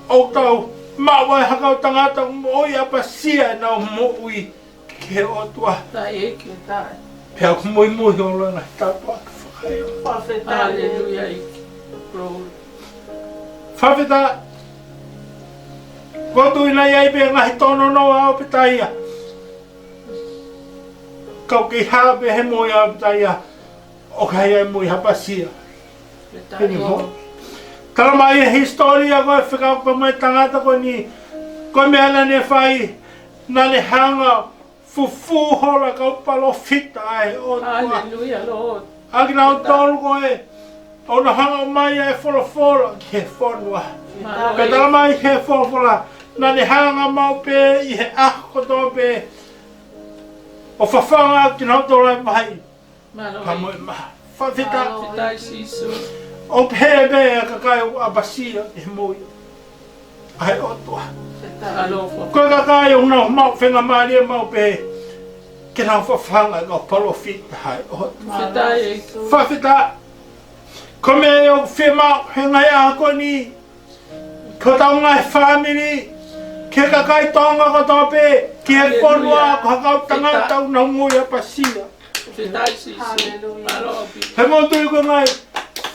O tau. Ma wai hakau tangata mo ia pasia. No mo ui. Ke o tua. Ta e iki. Pea ku mui mui o lana. Tapa whakaia. Hallelujah, iki. Glory. Whawhita. Ko tui nei ei pe ngahi tono noa o pitaia. Kau ki hape he mui o pitaia. O kai e mui hapasia. Hini mo. Tala mai e historia koe whikau pa mai tangata koe ni. Koe mea nane whai. Nane hanga. Fufu hola kau palo fita ai o tua. Hallelujah, Lord. Aki nau tolu koe. O na hanga o mai e wholo ki he whanua. Ka tala mai he wholo. Nane hanga mau pe i he ako tō pe. O whawhanga ki nau tolu ai mai. Malo Ka e. moe maha. Whawhita. Profeta e sisu. O pehe a kakai o abasia ki he mui. Ai o tua. Malo fo. Koe kakai o nau mau whenga maria mau pe. Ki nau whawhanga o palo fita hai o tua. Profeta e iki. Whawhita. Ko me o whema he ngai ako ni. Ko tau ngai family. Ke kakai tonga ko tō pe. Ki he whanua ko hakau tangata tau na ngui a pasia. Profeta e sisu. Malo e. He mo tui ko ngai.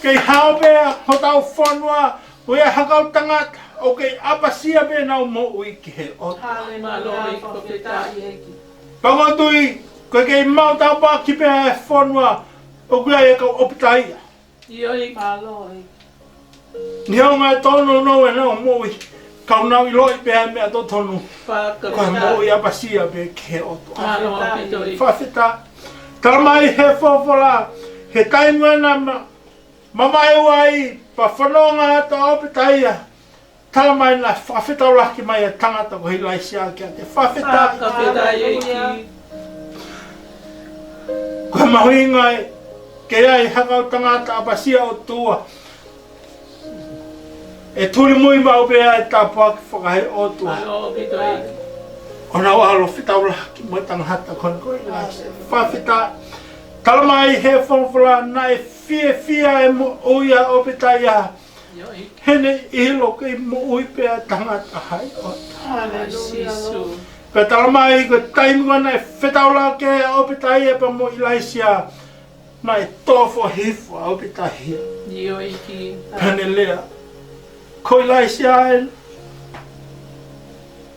Kei hao pea ho tau whanua. O ia hakau tangata. O kei apasia pe nau mo ui ki he o. Malo e. Profeta e iki. Pango tui. Ko kei mau tau pa ki pea he whanua. O kuia e kau opitaia. Io iki. Ni hau ngai tono no e nau mo ui. Kau nau i loi pea mea to tonu. Whaka Koe mo profeta. i apasia pe ki he o. Malo e pito iki. Whawhita. Talamai he whawhala. He taimua na mamai wai. Pa whanonga ata opitaia. Talamai na whawhita o laki mai a tangata ko hi laisia ki a te whawhita. Profeta e iki. Koe mahui ngai. Ke ai hakau tangata apasia o tua. E turi mui mau pea e tāpua ki whakahe o tua. Malo e pito iki. O nau alo whitau laki mo tangata kon koe laisia. Whawhita. Talamai he whawhala na e fia e mo uia o pitaia. Io iki. Hene i hilo kei mo ui pea tangata hai o tua. Sisu. Pe talamai ko taimi ko na whetaula ke au pitai e pa mo ilaisia. Na e tofo hifo au pitai. Io iki. Pane lea. Ko ilaisia e.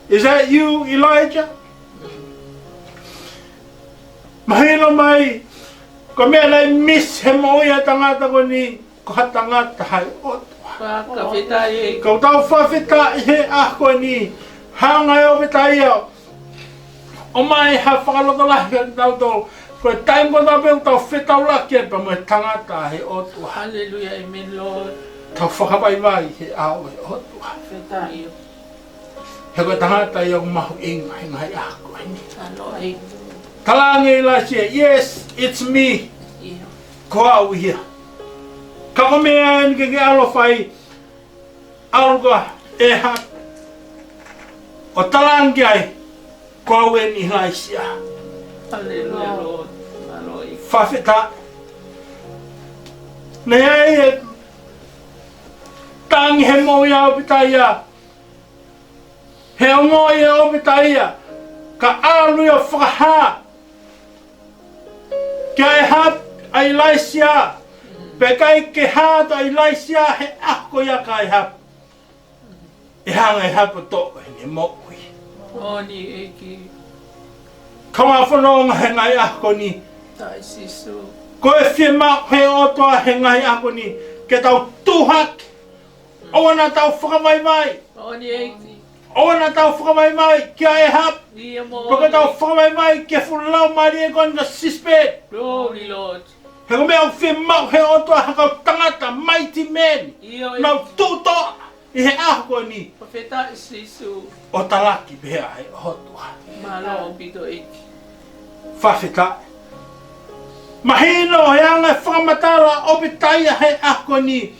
Is that you, Elijah? Mahilo mai. Ko mea lai miss he moia tangata ko ni. Ko ha tangata hai otua. Ka whitai e. Ko tau whawhita he ako ni. Hanga e au pitai au. O mai ha whakalota lahi tau tau. Ko taim ko tau peu tau whetau laki e pa mo e tangata he otua. Hallelujah, amen, Lord. Tau whakawai vai he au he otua. Whitai e. He ko tangata i au mahu inga he ngai ako e ni. Alo e. Talange la sia, yes, it's me. Ia. Ko au hia. Ka ko mea ni ke alo whai. Aluka e ha. O talange ai. Ko au e ni ngai sia. Hallelujah, Lord. Alo e. Whawhita. Nei e tangi he moi au pitaia. He o moi au pitaia. Ka alu ia whakaha. Kia e hap a Ilaisia. Pe kai ke hāt a Ilaisia he ako ia ka e hap. E hanga e hap o tō e ne mokui. Oni e ki. Ka ngā whanonga he ngai ako ni. Tai sisu. Ko e whia mau he otoa he ngai ako ni. Ke tau tuhak. Oana tau whakamai mai. Oni e ki. Oana tau whakamai mai. Kia e hap. Ia mo. Paka tau whakamai mai. Ke whulau mari e kona sisped. Glory, Lord. He ko mea whia mau he otoa hakau tangata. Mighty man. Ia e. Nau tūtoa. I he ako ni. Profeta sisu. O talaki bea he otoa. Malo o pito e ki. Whawhita. Mahino he anga whakamatala o pitaia he ako ni.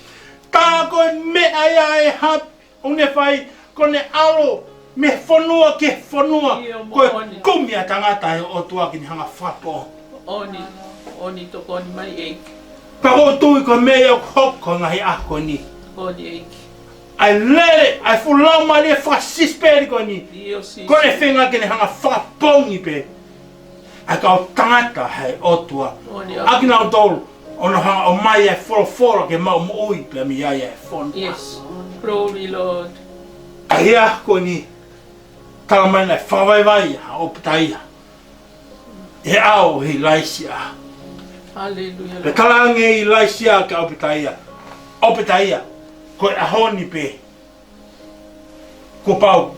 Tā koe mea ia e hap. Une whai kone alo me whanua ke whanua. Koe kumia tangata he otoa ki ni hanga whapo. Oni. Oni toko ni mai e ki. Pa o tui ko mea o hoko nga he ako ni. Oni e ki. Ai lere, ai whulau mari e whakasisperi ko ni. Io sisu. Kone whenga ke ni hanga whakapongi pe. Ai ka o tangata he otoa. Oni a. Aki nao tolu, ono hanga o mai e whora ke mau mo ui pe mi ai e whonu. Yes. Glory, Lord. Ai ea ko ni, tala mai nei whawaiwai o pitaia. E ao he Ilaisia. Hallelujah, Pe Lord. tala nge Ilaisia ka o pitaia. O pitaia, ko e ahoni pe. Ko pau,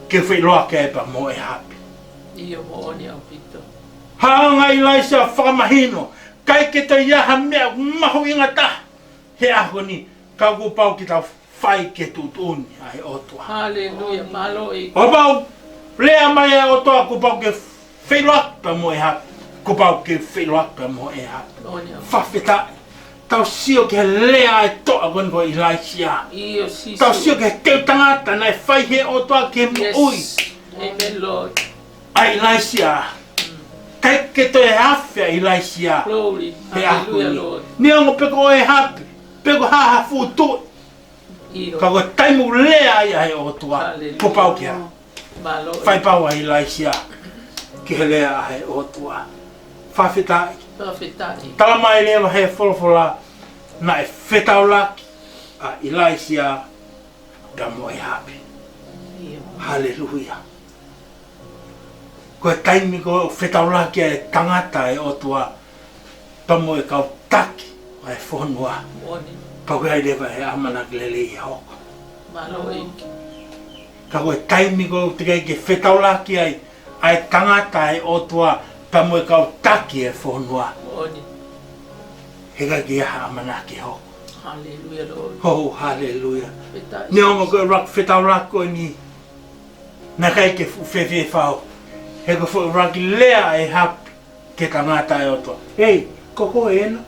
ke whailoa ke e pa mo e hapi. Ia mo oni a pito. Hanga Ilaisia whakamahino, kai ke te iaha mea mahu ingata. He aho ni, ka ku pau ki tau whai ke tutuni ai otua. Hallelujah. Malo e ki. O pau, lea mai e otua ku pau ke whailoak pa mo e hapi. Ku pau ke whailoak pa mo e hapi. Oni a. Whawhita, tau sio ke lea e toa kon ko Ilaisia. Io sisu. Tau sio ke teu tangata nai whai he otua ke mo ui. Yes. Amen, Lord. A Ilaisia. Kai ke to e hawhia Ilaisia. Glory. He Hallelujah, ahu Lord. ni. Ni ongo peko e hapi. Peko haha futu. Io. Ka ko taimu lea ia he otua. Hallelujah. Ko pau kia. Malo e. Whai pau a Ilaisia. Ki he lea he otua. Whawhitai. Profeta e. Tala mai lea he wholofola. Na e whetau laki. A Ilaisia. Da mo e hapi. Ia. Hallelujah. Ko e taimi ko whetau laki e tangata e otua. Pa mo e kau taki. Ai whonua. Oni. Pa koe ai lewa he amana ki lele i hoko. Malo e ki. Ka koe taimi ko te kei ke whetau laki ai. Ai tangata e otua. Pa mo e kau taki e whonua. Oni. He kai ki aha amana ki hoko. Hallelujah, Lord. Oh, hallelujah. Profeta e. Ni ongo koe rak whetau laki koe ni. Na kai ke whewhe whao. He ko whu raki lea e hapi ke tangata e otua. Hei, koko e ena.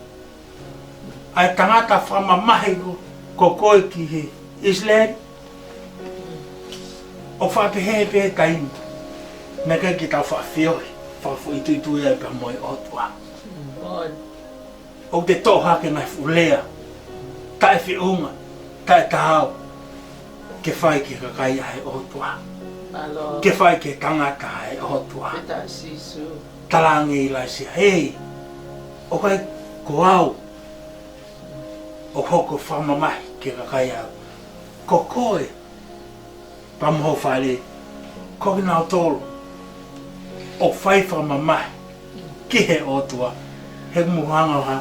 Ai tangata whamamahi ko koe ki he Island. O whapehe pehe taimi. Na kai ki tau whawhioi. Whawhu i tuitu e pa moe otua. Oni. O te tohake nai whulea. Tae whiunga. Tae tahau. Ke whai ki kakai ai otua. Malo. Ke whai ke tangata e hotua. Peta sisu. Talangi i lai sia, hei, o kai ko au, o hoko whamamahi ke kakai au. Ko koe, pamoho whare, ko ki nao tolu, o whai whamamahi, ki he otua, he muhanga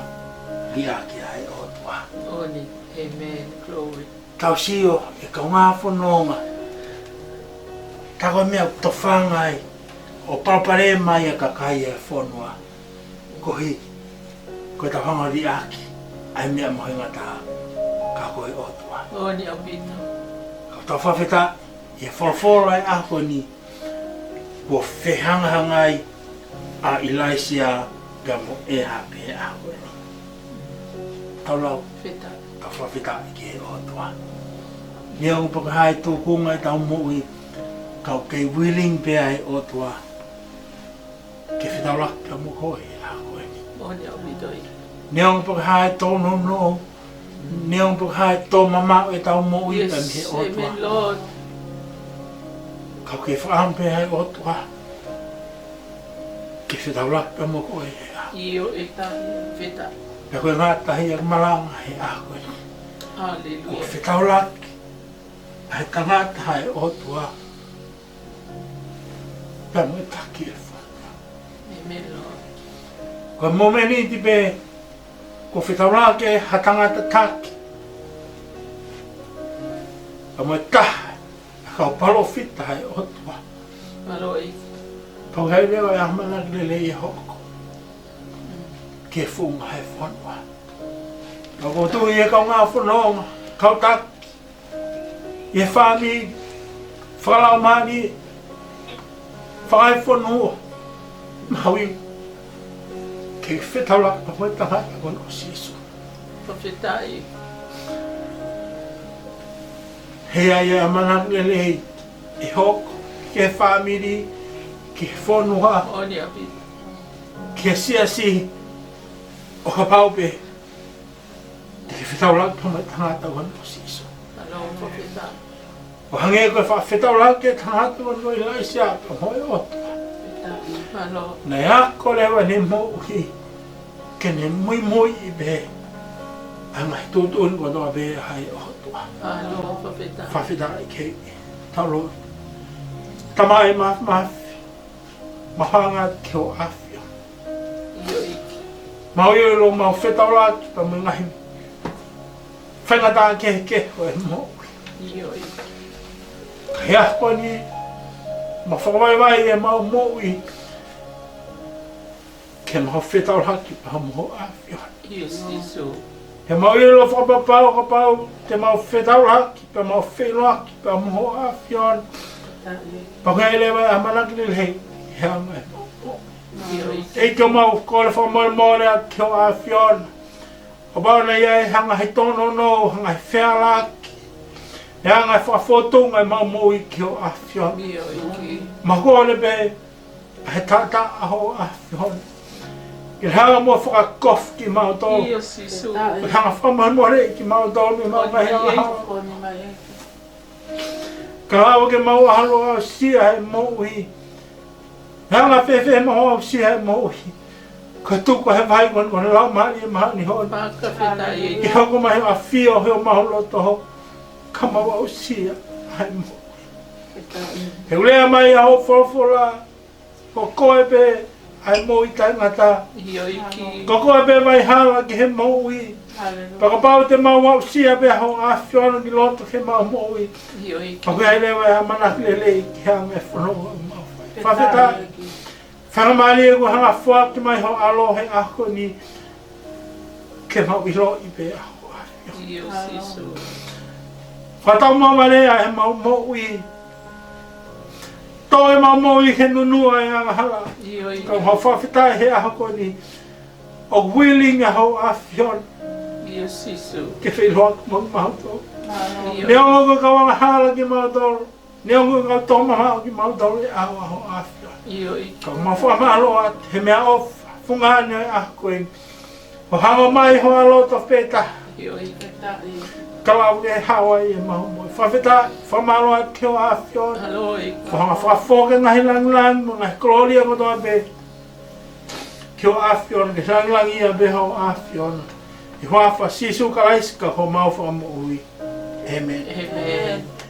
ki aki ai otua. Oni, amen, glory. Tau sio, e ka ngā whanonga, tako mea to whangai, o parapare mai a kakai e whanua, ko hi, ko ta whanga ri aki, ai mea mohinga tā, ka koe otua. Oni, apito. Ka whawheta, e whorofora e ako ni, kua whehangahangai a Ilaisia ka mo e hape e ako ni. Tau lau, Feta. ka whawheta i ke otua. Nia upaka hai tūkunga i tau mui, kau kei willing pea e otua, ke whitaulak ka mo koe e ako ni. Oni, apito. Nia upaka hai tō no no, nia upaka hai tō mama e tau mui Yes, ka mi he otua. amen, Lord. Kau ke whaampe ai otua. Ke whitaulak ka mo koe e ako. Io e tahi, feta. Ka koe ngātahi ak malanga he ako ni. Ko Hallelujah. whitaulak, ai tangata e otua. Ka mo e taki e whanua. Amen, Lord. Ko momeni ti pe, ko whitaulak e hatangata taki. Ka mo e taha, kau palo whita e otua. Malo e. Kau hei rewa e amana lele i hoko. Ke whunga he whanua. Kau kotu i e kau ngā whanonga, kau taki. I e whami, whakalau mani, whakai whanua. Maui, ke whetala ka moe tangata kon o Jesu. Feta e. Hea i e amana lele i hoko, ke whamiri, ke whanua, Oni, apito. ke siasi, o ka paupe. Te ke whetala ka moe tangata kon o Jesu. Malo, feta. O hange koe whetala ke tangata kon o Ilaisia, ka moe otua. Feta. Malo. Nei ako lewa ne mo uhi, ke ne mui mui i be, a ngai tūtun ko toa be hai o hotua. Malo, feta. Whawhita i ke talo. Tamai mafi, mahanga ke o awhia. Io e. Mau i lo mau whetala ki pa mo ngahi. Whengata ke o e mo uhi. Io e. Kai ako ni, ma whakawai e mau mo uhi. Ke mau whetala ki pa mo awhia. Io sisu. He mau i lo whakapapau ka pau, te mau whetala ki pa mau whenua ki pa mo awhia. Pakai lewa a manaki le hei, he anga e mo. Io e. E te mau kore whamoe a te o a whiona. O pao nei e hanga hei tono no, hanga hei whealaki. E hanga hei whafotunga e mau mui ki o a whiona. Io e. Ma kore be, he tata aho a whiona. Ke hanga mua whakakof ki mau tō. Io sisu. Ke hanga whamoe ki mau tō, mi mau mai hanga hao. Koni mai e. Ka hao ke mau ahalo au sia he mouhi. Hanga whewhe maho au sia he mouhi. Ka tuko he vai kon lau mani e mahani hon. Paka feta e. I hoko mai a whio heo maho loto ho. Ka mau au sia he mouhi. He ulea mai a ho whorofora. Ko koe pe ai mouhi taingata. Io e ki. Ko koe pe mai hala ki he mouhi. Paka pau te mau au sia pe ho a whiona ki loto he mau mouhi. Io e ki. Paka e lewa e manaki lele ki hanga e whanonga mau. Whawheta. Whangamari e hanga whua ki mai ho alo he ako ni ke mau i lo i pe ako a. Io sisu. Whatau mamare a he mau mo i. Tō e mau mo i he nunua e anga hala. Io e. Kau hau whawheta he ako ni o willing a hau a whion Io sisu. ke whiloa ki mau mautoro. Io. Neongo ko kawanga hala ki mautoro. Neongo ko tō maha ki mautoro e aho a whion. Io e. Ka mawha mahalo a he mea o whungane a koe. O hanga mai ho alo to peta. Yo i. Kalau e hawa i mau mo. Whawheta, whamaloa ke o awhiona. Halo i. Whawhafoke ngahi lang mo ngahi kloria mo toa be. Ke o awhiona, ke lang ia be hao awhiona. I hoa wha sisu ka aiska ho mau wha mo ui. Amen. Amen.